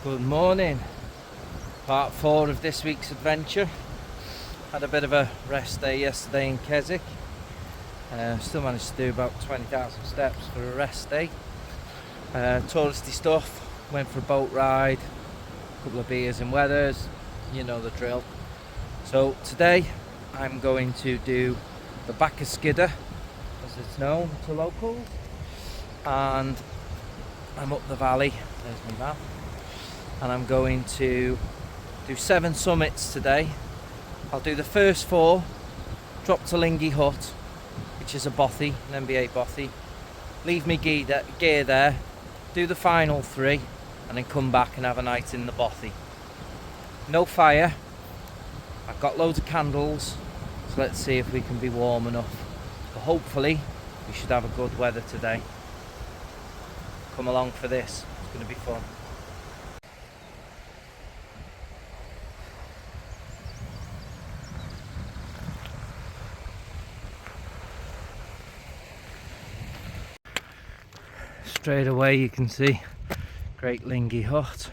Good morning. Part 4 of this week's adventure. Had a bit of a rest day yesterday in Keswick. Still managed to do about 20,000 steps for a rest day. Touristy stuff. Went for a boat ride, a couple of beers and weathers. You know the drill. So today I'm going to do the back of Skiddaw, as it's known to locals. And I'm up the valley. There's my map. And I'm going to do 7 summits today. I'll do the first 4, drop to Lingy hut, which is a Bothy, an NBA Bothy, leave me gear there, do the final 3, and then come back and have a night in the Bothy. No fire, I've got loads of candles, so let's see if we can be warm enough. But hopefully we should have a good weather today. Come along for this, it's going to be fun. Straight away you can see Great Lingy hut.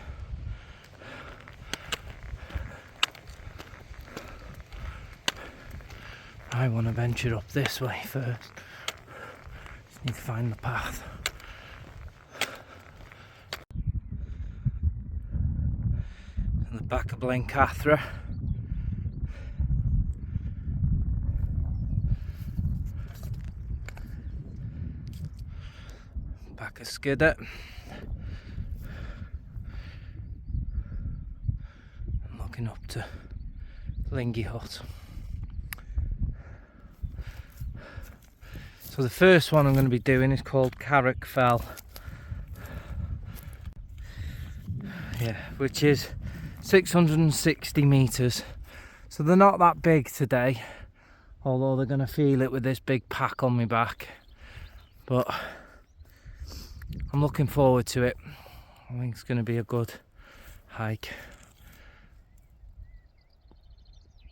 I want to venture up this way first. Just need to find the path. And the back of Blencathra. Back of Skiddaw. And looking up to Lingy hut. So the first one I'm going to be doing is called Carrick Fell. Yeah, which is 660 metres. So they're not that big today, although they're going to feel it with this big pack on my back. But I'm looking forward to it. I think it's going to be a good hike.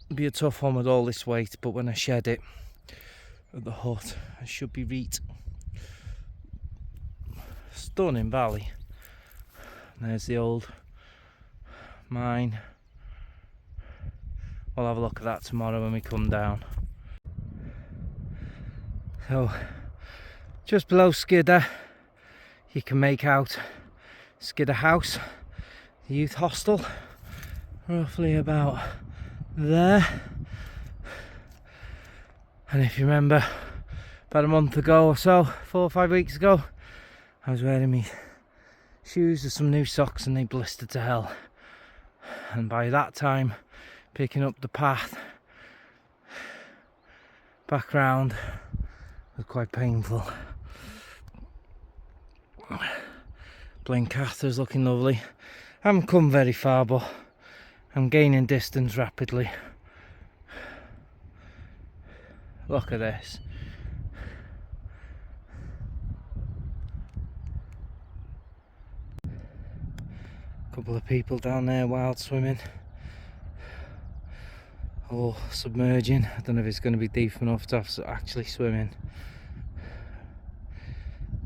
It'll be a tough one with all this weight, but when I shed it at the hut, I should be right. Stunning valley. And there's the old mine. We'll have a look at that tomorrow when we come down. So, just below Skiddaw, you can make out Skiddaw House, the youth hostel, roughly about there. And if you remember, about a month ago or so, 4 or 5 weeks ago, I was wearing my shoes with some new socks and they blistered to hell. And by that time, picking up the path back round was quite painful. Blencathra's looking lovely. I haven't come very far, but I'm gaining distance rapidly. Look at this. A couple of people down there wild swimming or submerging. I don't know if it's going to be deep enough to have to actually swimming.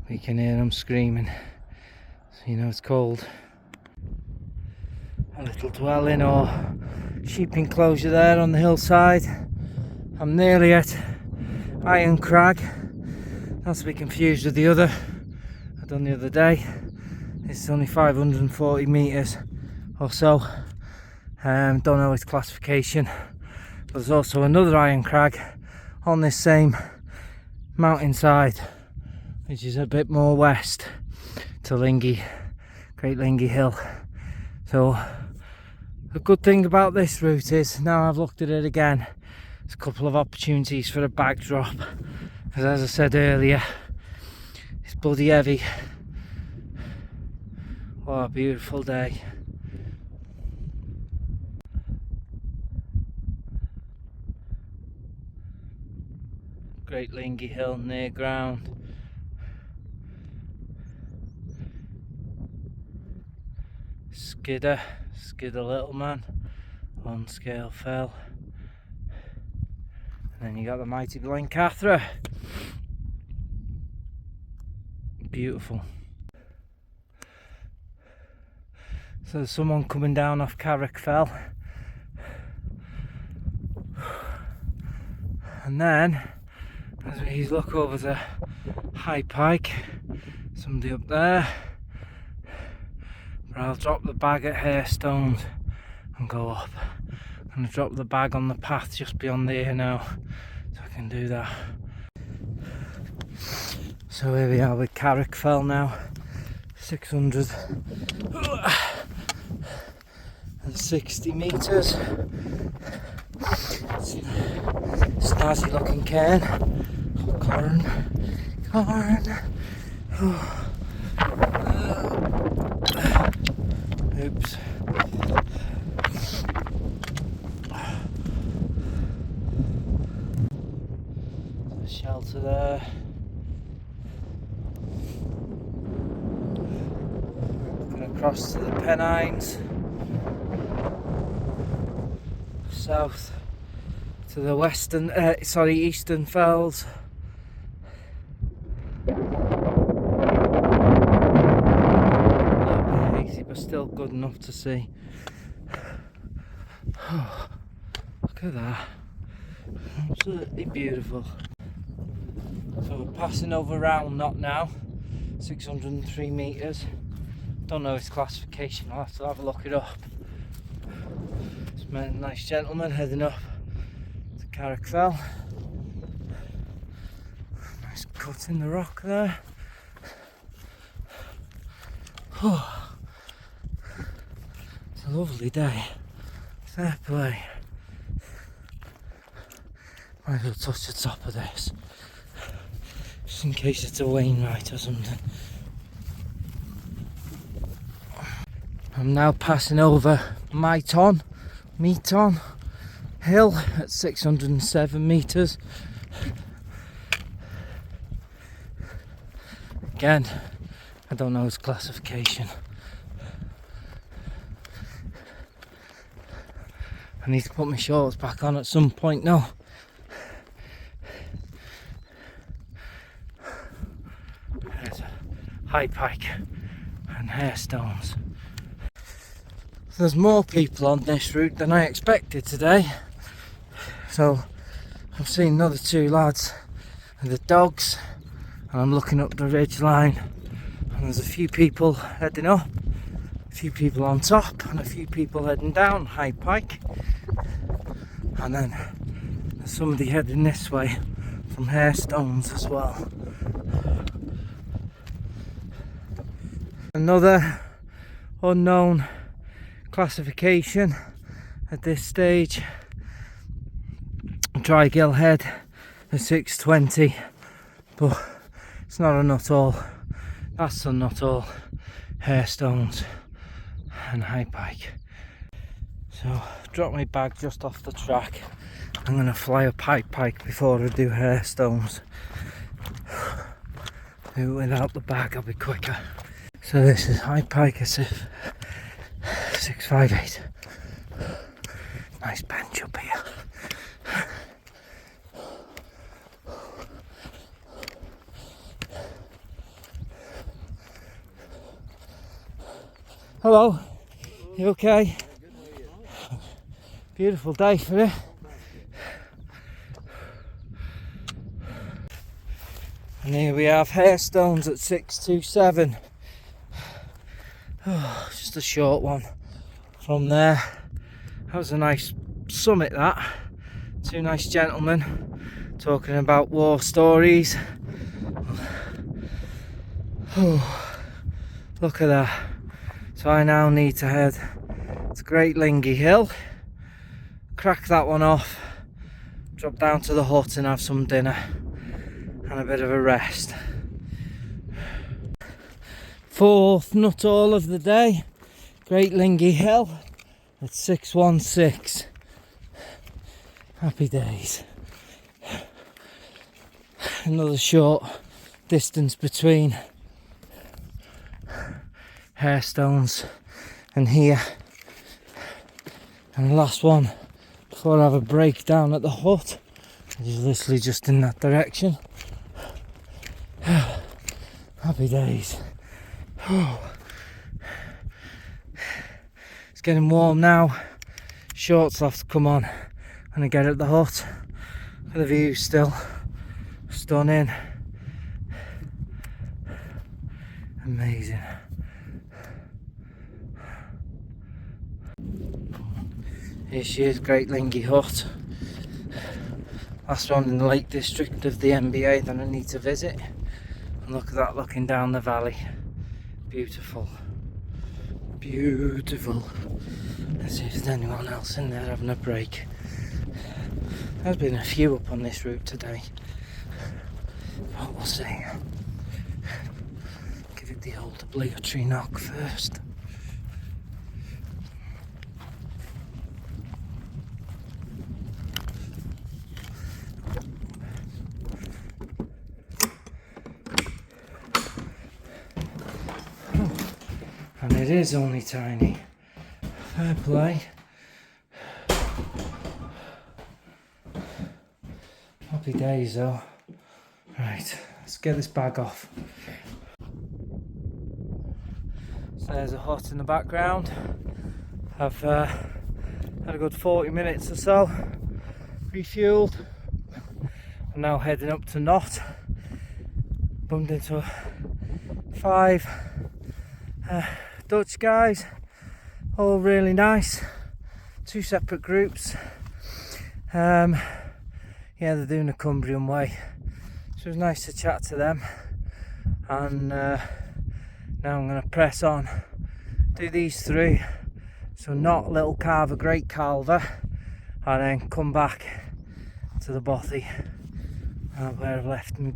You can hear them screaming. So you know it's cold. A little dwelling or sheep enclosure there on the hillside. I'm nearly at Iron Crag. Not to be confused with the other I done the other day. It's only 540 metres or so. Don't know its classification. But there's also another Iron Crag on this same mountainside, which is a bit more west to Lingy, Great Lingy Hill. So the good thing about this route is, now I've looked at it again, there's a couple of opportunities for a bag drop, because as I said earlier, it's bloody heavy. What a beautiful day. Great Lingy Hill near ground. Skiddaw little man, on scale fell. And then you got the mighty Blencathra. Beautiful. So there's someone coming down off Carrick Fell. And then, as we look over the high pike, somebody up there. But I'll drop the bag at Hairstones and go up. I'm going to drop the bag on the path just beyond there now, so I can do that. So here we are with Carrick Fell now, 660 metres. Snazzy looking cairn. Corn. Oops. There's a shelter there. Going across to the Pennines. South to the eastern fells. A little bit hazy, but still good enough to see. Oh, look at that. Absolutely beautiful. So we're passing over Round Knot now, 603 metres. Don't know its classification, I'll have to have a look it up. Just met a nice gentleman heading up to Carrick Fell. Nice cut in the rock there. Oh, it's a lovely day. Fair play. Might as well touch the top of this, just in case it's a Wainwright or something. I'm now passing over Meton Hill at 607 metres. Again, I don't know its classification. I need to put my shorts back on at some point now. There's a high pike and Hairstones. There's more people on this route than I expected today. So I've seen another two lads and the dogs, and I'm looking up the ridge line, and there's a few people heading up, a few people on top, and a few people heading down high pike. And then there's somebody heading this way from Hairstones as well. Another unknown classification at this stage. Dry gill head at 620, but it's not a Nuttall. That's a Nuttall, Hairstones and high pike. So drop my bag just off the track. I'm going to fly up high pike before I do Hairstones. Do it without the bag, I'll be quicker. So this is high pike at 658. Nice bench up here. Hello, you okay? Beautiful day for it. And here we have Hairstones at 627. Oh, just a short one from there. That was a nice summit, that. Two nice gentlemen talking about war stories. Oh, look at that. So I now need to head to Great Lingy Hill, crack that one off, drop down to the hut and have some dinner and a bit of a rest. Fourth Nuttall of the day, Great Lingy Hill at 616. Happy days. Another short distance between Hairstones and here, and the last one before I have a break down at the hut, which is literally just in that direction. Happy days. getting warm now. Shorts have to come on when I get at the hut. The view's still stunning. Amazing. Here she is, Great Lingy Hut. Last one in the Lake District of the NBA that I need to visit. And look at that, looking down the valley. Beautiful. Beautiful. Let's see if there's anyone else in there having a break. There's been a few up on this route today. But we'll see. Give it the old obligatory knock first. And it is only tiny. Fair play. Happy days though. Right, let's get this bag off. So there's a hut in the background. I've had a good 40 minutes or so. Refueled. I'm now heading up to Knot. Bumped into 5 Dutch guys, all really nice. 2 separate groups. Yeah, they're doing the Cumbrian way, so it was nice to chat to them. And now I'm going to press on, do these 3. So Knot, Little Carver, Great Carver, and then come back to the Bothy, where I've left my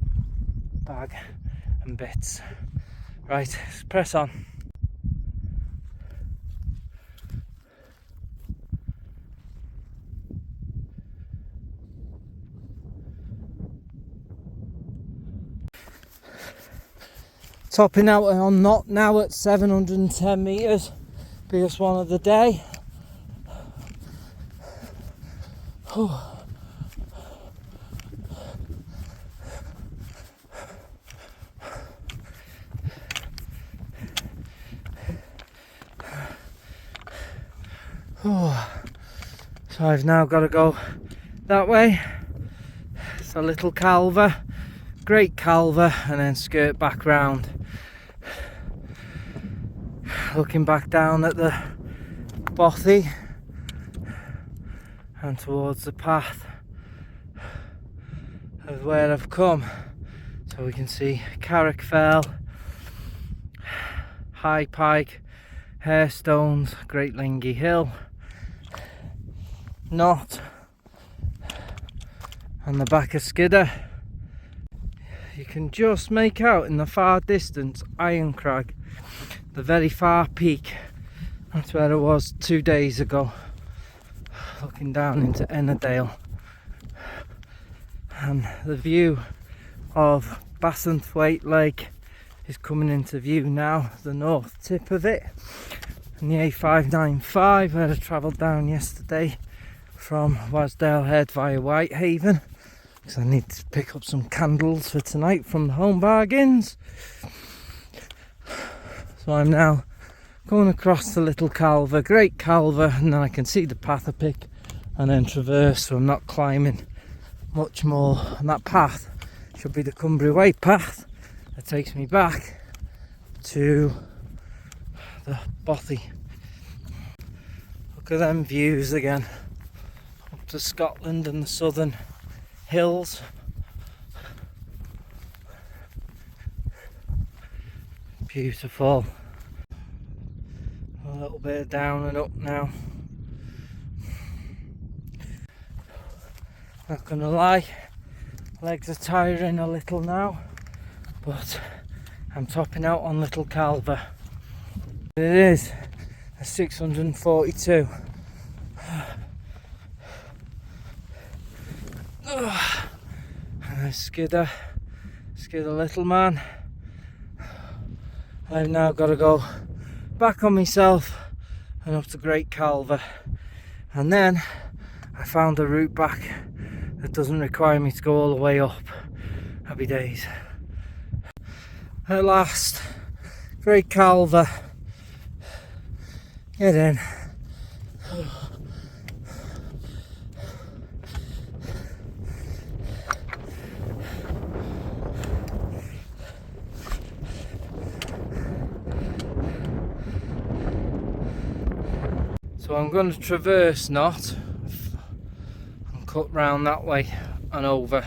bag and bits. Right, let's press on. Topping out on Knot now at 710 metres. Biggest one of the day. So I've now got to go that way. It's a Little Calver, Great Calver, and then skirt back round. Looking back down at the Bothy and towards the path of where I've come. So we can see Carrickfell, High Pike, Hairstones, Great Lingy Hill, Knot, and the back of Skiddaw. You can just make out in the far distance Iron Crag, the very far peak. That's where I was 2 days ago, looking down into Ennerdale. And the view of Bassenthwaite Lake is coming into view now, the north tip of it. And the A595 where I travelled down yesterday from Wasdale Head via Whitehaven, because I need to pick up some candles for tonight from the Home Bargains. So I'm now going across the Little Calver, Great Calver, and then I can see the path I pick and then traverse, so I'm not climbing much more. And that path should be the Cumbria Way path that takes me back to the Bothy. Look at them views again, up to Scotland and the southern hills. Beautiful. A little bit down and up now. Not gonna lie, legs are tiring a little now, but I'm topping out on Little Calver. It is a 642. And there's Skiddaw little man. I've now got to go back on myself and up to Great Calver, and then I found a route back that doesn't require me to go all the way up. Happy days. At last, Great Calver. Get in. So I'm going to traverse Knot and cut round that way and over.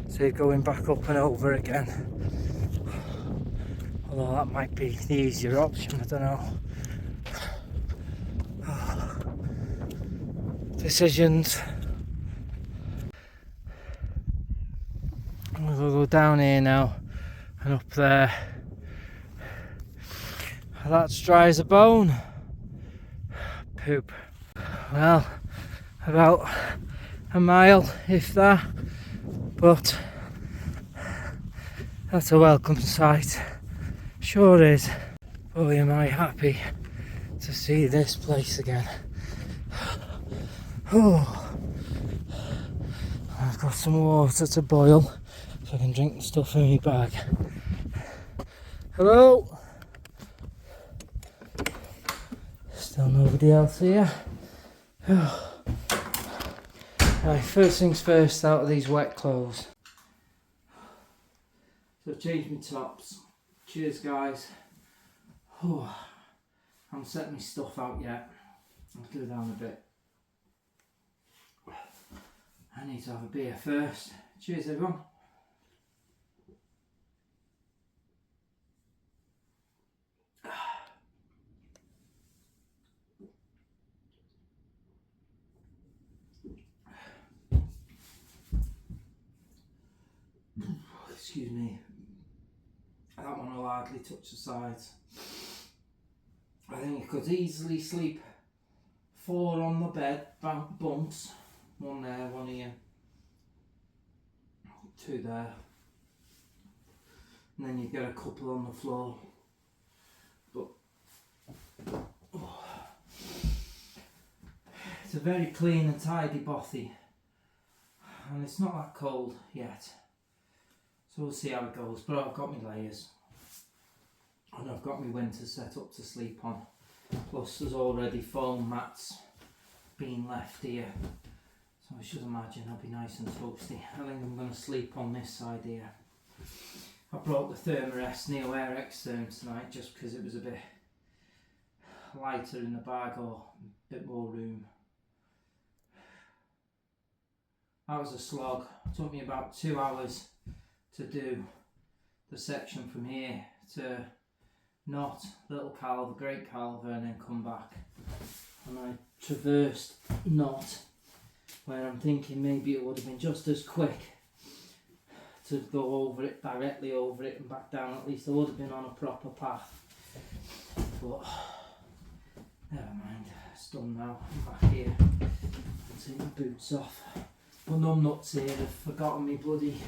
So you're going back up and over again. Although that might be the easier option, I don't know. Decisions. I'm going to go down here now and up there. That's dry as a bone. Poop. Well, about a mile, if that, but that's a welcome sight. Sure is. Boy, am I happy to see this place again. Oh, I've got some water to boil so I can drink the stuff in my bag. Hello? Still nobody else here. Right, first things first, out of these wet clothes. So I've changed my tops. Cheers guys. I haven't set my stuff out yet. I'll go down a bit. I need to have a beer first. Cheers everyone. Excuse me. That one will hardly touch the sides. I think you could easily sleep 4 on the bed, bunks. 1 there, 1 here. 2 there. And then you get a couple on the floor. But it's a very clean and tidy bothy. And it's not that cold yet. So we'll see how it goes, but I've got my layers and I've got my winter set up to sleep on. Plus there's already foam mats being left here, so I should imagine I'll be nice and toasty. I think I'm going to sleep on this side here. I brought the Thermarest Neo Air Extern tonight just because it was a bit lighter in the bag or a bit more room. That was a slog. It took me about 2 hours to do the section from here to Knot, Little Calver, Great Calver, and then come back. And I traversed Knot, where I'm thinking maybe it would have been just as quick to go over it, directly over it and back down. At least I would have been on a proper path. But never mind, it's done now. I'm back here. I'll take my boots off. But none nuts here, I've forgotten me bloody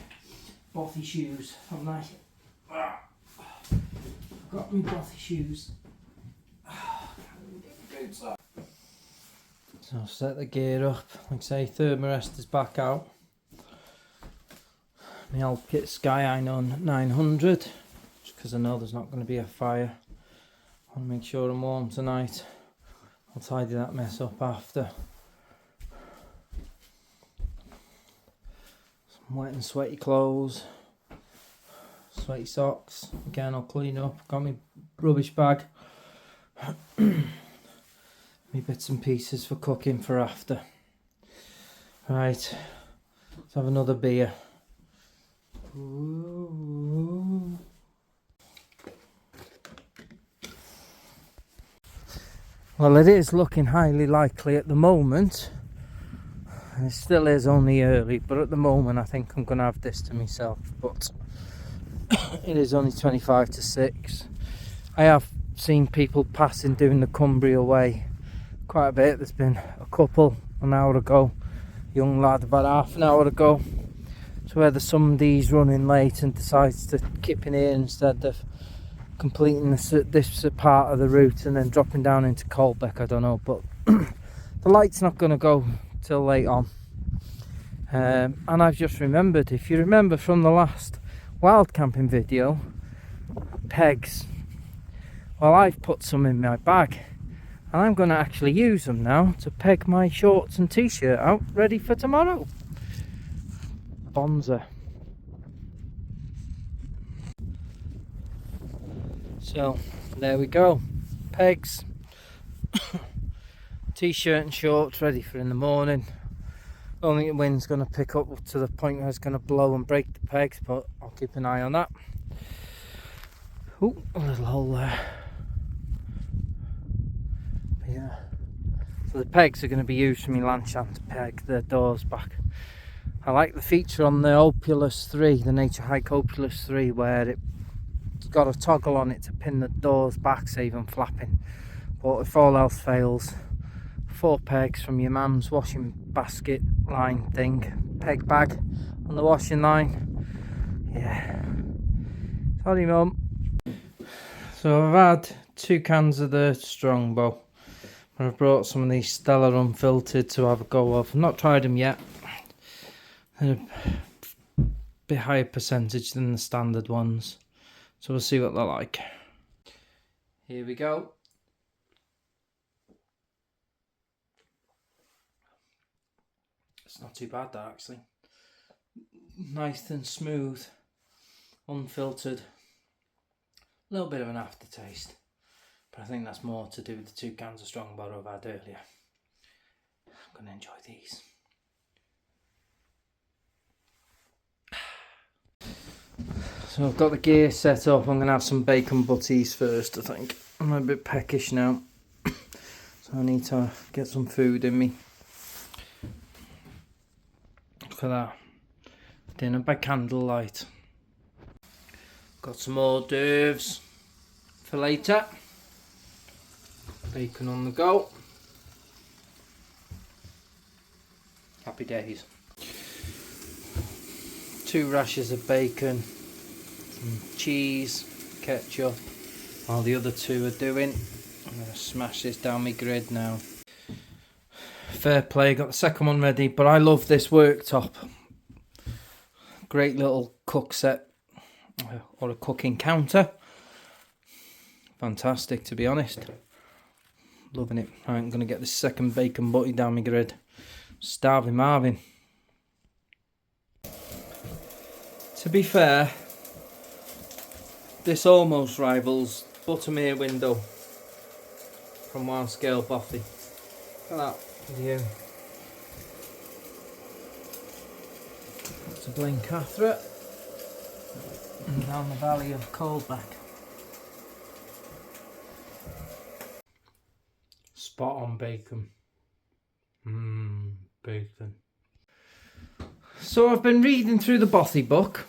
Bothy shoes, haven't I? I've got my Bothy shoes. So I'll set the gear up. Like I say, Thermarest is back out. My Alpkit Skyline on 900, just because I know there's not going to be a fire. I want to make sure I'm warm tonight. I'll tidy that mess up after. Wet and sweaty clothes, sweaty socks. Again, I'll clean up. Got my rubbish bag, my bits and pieces for cooking for after. Right, let's have another beer. Ooh. Well, it is looking highly likely at the moment. And it still is only early, but at the moment I think I'm going to have this to myself. But it is only 25 to 6. I have seen people passing doing the Cumbria way quite a bit. There's been a couple an hour ago, young lad about half an hour ago. So whether somebody's running late and decides to keep in here instead of completing this part of the route and then dropping down into Colbeck, I don't know. But the light's not going to go till late on. And I've just remembered, if you remember from the last wild camping video, pegs. Well, I've put some in my bag And I'm going to actually use them now to peg my shorts and t-shirt out ready for tomorrow. Bonza. So there we go, pegs, t-shirt and shorts ready for in the morning. I don't think the wind's going to pick up to the point where it's going to blow and break the pegs, but I'll keep an eye on that. Oh, a little hole there. But yeah, so the pegs are going to be used for me Lancashire to peg the doors back. I like the feature on the Opulus 3, the Nature Hike Opulus 3, where it's got a toggle on it to pin the doors back, save them flapping. But if all else fails, 4 pegs from your mum's washing basket line thing, peg bag on the washing line. Yeah, sorry mum. So I've had 2 cans of the Strongbow, and I've brought some of these Stella unfiltered to have a go of. I've not tried them yet. They're a bit higher percentage than the standard ones, so we'll see what they're like. Here we go. It's not too bad, that actually. Nice and smooth, unfiltered. A little bit of an aftertaste, but I think that's more to do with the 2 cans of Strongbow I've had earlier. I'm going to enjoy these. So I've got the gear set up. I'm going to have some bacon butties first, I think. I'm a bit peckish now, so I need to get some food in me. Look at that. Dinner by candlelight. Got some hors d'oeuvres for later. Bacon on the go. Happy days. 2 rashers of bacon, some cheese, ketchup, while the other 2 are doing. I'm going to smash this down my grid now. Fair play, got the second one ready, but I love this worktop. Great little cook set, or a cooking counter. Fantastic, to be honest. Loving it. I'm going to get this second bacon butty down my grid. Starving Marvin. To be fair, this almost rivals Buttermere window from Wild Scale Bothy. Look at that view. To Blencathra and down the valley of Coldback. Spot on bacon. Bacon. So I've been reading through the Bothy book.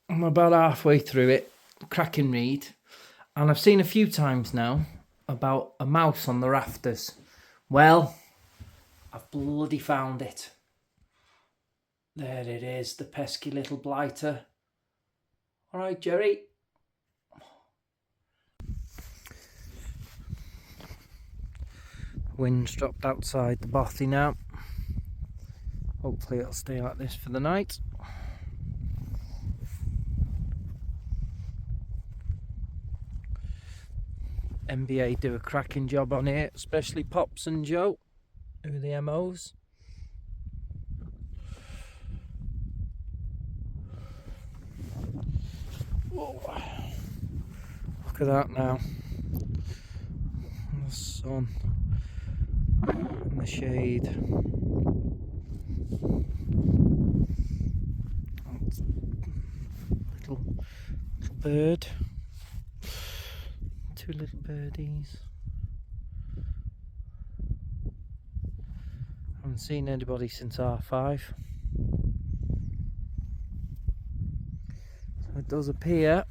I'm about halfway through it. Cracking read. And I've seen a few times now about a mouse on the rafters. Well, I've bloody found it. There it is, the pesky little blighter. Alright, Jerry. Wind's dropped outside the Bothy now. Hopefully it'll stay like this for the night. NBA do a cracking job on here, especially Pops and Joe, who are the MOs. Whoa. Look at that now. The sun and the shade. Little bird. 2 little birdies. Haven't seen anybody since R5. So it does appear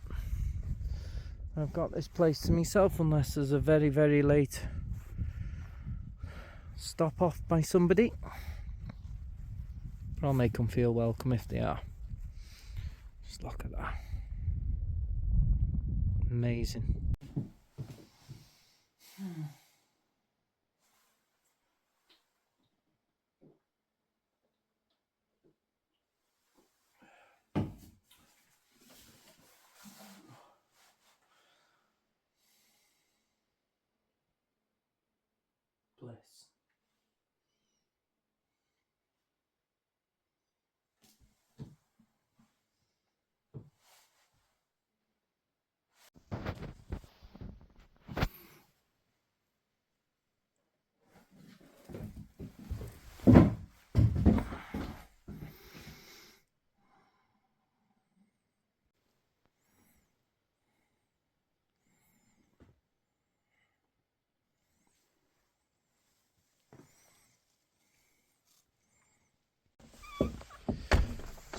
I've got this place to myself unless there's a very, very late stop off by somebody. But I'll make them feel welcome if they are. Just look at that. Amazing.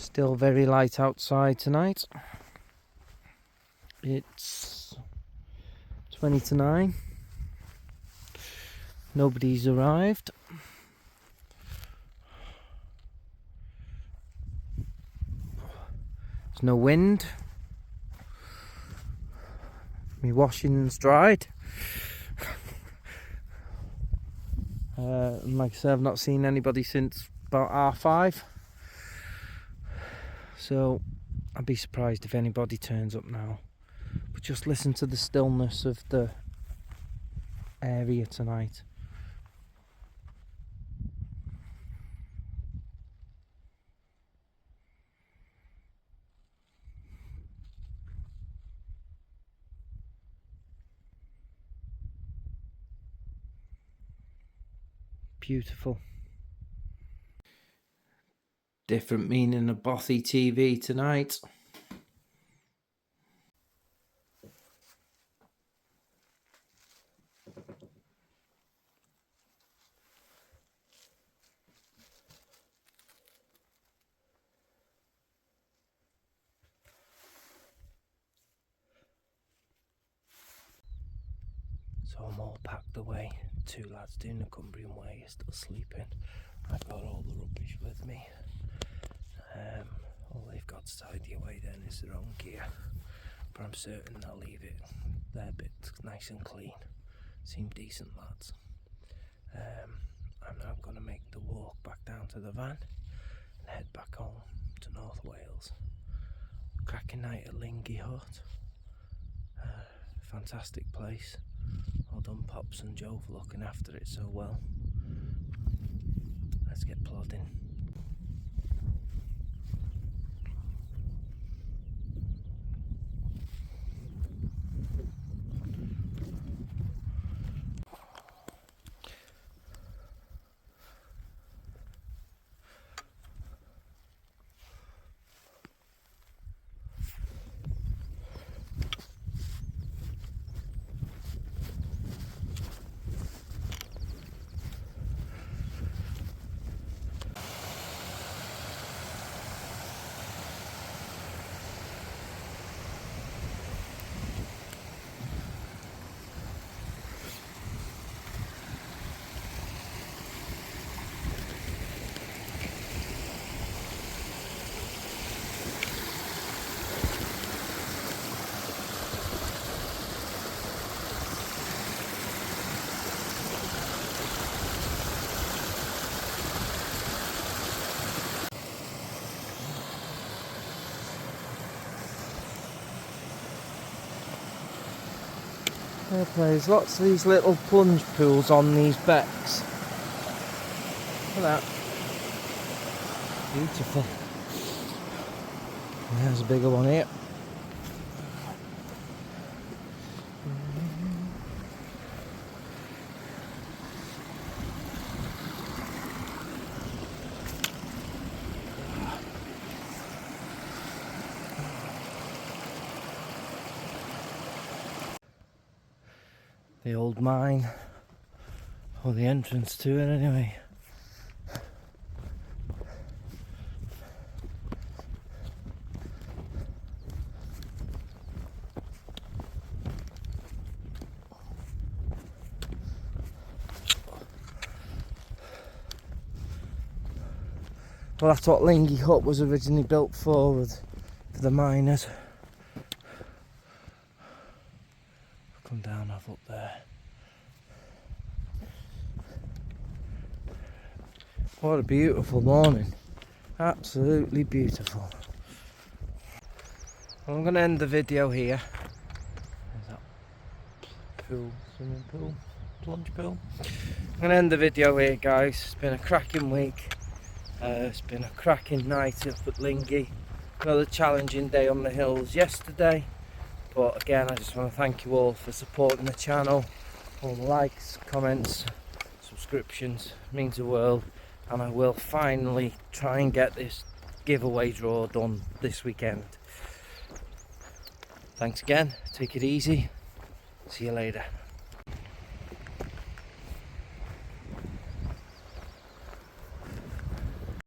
Still very light outside tonight. It's 20 to 9. Nobody's arrived. There's no wind. My washing's dried. And like I said, I've not seen anybody since about 5:30. So I'd be surprised if anybody turns up now. But just listen to the stillness of the area tonight. Beautiful. Different meaning of Bothy TV tonight. So I'm all packed away. 2 lads doing the Cumbrian Way are still sleeping. I've got all the rubbish with me. All they've got to tidy away then is their own gear. But I'm certain they'll leave it their bit nice and clean. Seem decent lads. I'm now going to make the walk back down to the van and head back home to North Wales. Cracking night at Lingy Hut. Fantastic place. Well done Pops and Joe for looking after it so well. Let's get plodding. Okay, there's lots of these little plunge pools on these becks. Look at that. Beautiful. And there's a bigger one here. The old mine, or the entrance to it anyway. Well, that's what Lingy Hut was originally built for the miners. Come down off up there. What a beautiful morning. Absolutely beautiful. I'm going to end the video here. There's that pool, swimming pool, plunge pool. I'm going to end the video here, guys. It's been a cracking week. It's been a cracking night up at Lingy. Another challenging day on the hills yesterday. But again, I just want to thank you all for supporting the channel. All the likes, comments, subscriptions, means the world. And I will finally try and get this giveaway draw done this weekend. Thanks again, take it easy, see you later.